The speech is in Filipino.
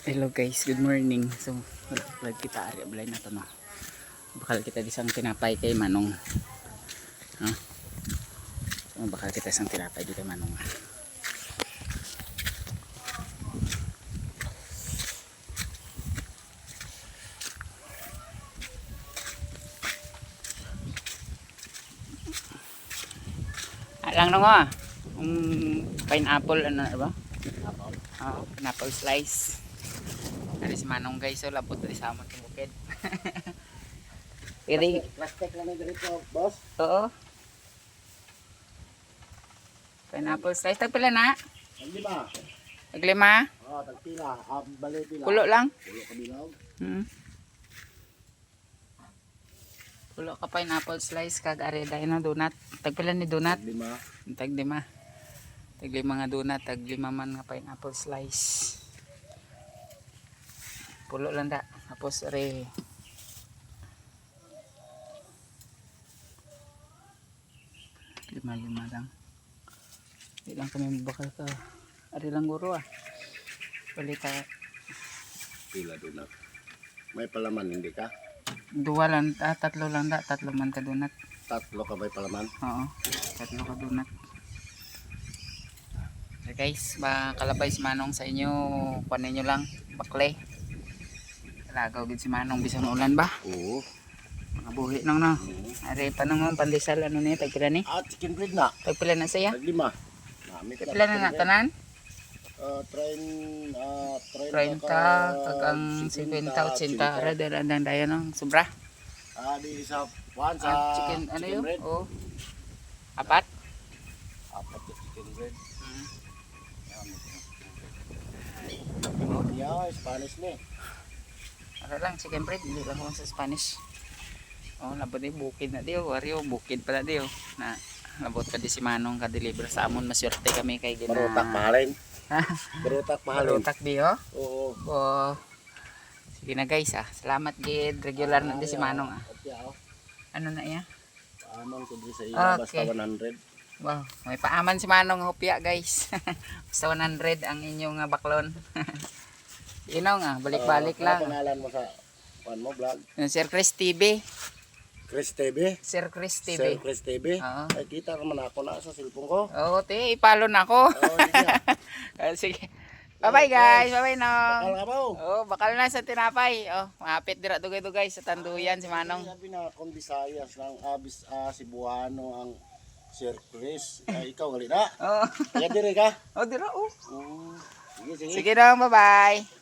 Hello guys, good morning. So, vlog kita ari ablay na to no. Bakal kita disang tinapay kay Manong. No? So, bakal kita isang tinapay di kay Manong. Lang nung pineapple ano ba? Pineapple slice. Ano si Manong guys, so labot rin sa amon sa bukid. Plastic lang yung ganito, boss. Oo. Pineapple slice. Tagpila na? Tag-5. Taglima? Oo, tag-pila. Bali pila. Pulo lang? Pulo kabilaw. Pulo ka pineapple slice kag ari dahil na donut. Tagpila ni donut? Tag-5. Taglima. Taglima nga donut, taglima man nga pineapple slice. Pulo lang da. Tapos ari lima lang. Hindi lang kami mabakal ka. Ari lang guro Balita. Pila doon na. May palaman, hindi ka? Dua lang, tatlo lang da. Tatlo man ka donut. Tatlo ka may palaman? Oo. Tatlo ka donut. So guys, kalabay si Manong sa inyo. Kunin nyo lang. Bakle. Talagaw gid si Manong bisan ulan ba? Oo. Mga buhi nang no. Ari pa nang pandesal ano ni tagpila ni? Chicken bread na. Tagpila na siya? Tag-5. Tagpila na tanan? 30 kag ang 50 80 ara dalan dayon ng sobra. Di sa one sa Chicken ano yun? bread. Oh. Apat? Apat na chicken bread. Yeah, Spanish ni. Ara lang chicken bread, hindi lang ako sa Spanish. Oh, labot ni bukid na diyo, wario bukid pala diyo. Na labot ka di si Manong ka deliver sa amon, maswerte kami kay gina. Barutak mahalin. Barutak mahalin. Barutak di oh. Oo. Oh. Sige na guys Salamat gid, regular na di si Manong Ano na iya? Paaman ko di sa iya Okay. basta 100. Wow, may paaman si Manong hopya guys. Basta 100 ang inyong baklon. Ino nga, balik-balik lang. Ano pangalan mo sa mo vlog? Sir Chris TV. Chris TV. Sir Chris Sir TV. Chris TV. Oo. Ay, kita naman ako na sa cellphone ko. Oo, ipalo na ako. Sige. Bye-bye guys. Bye-bye no. Bakal nga ba? Oh, bakal na sa tinapay. Oh, mapit dira dugay-dugay sa tanduyan si Manong. Sabi na akong Visayas ng Cebuano ang Sir Chris. Ikaw gali na. Oh. Kaya diri ka? Oh, dira oh. Sige, sige. Sige daw, bye-bye.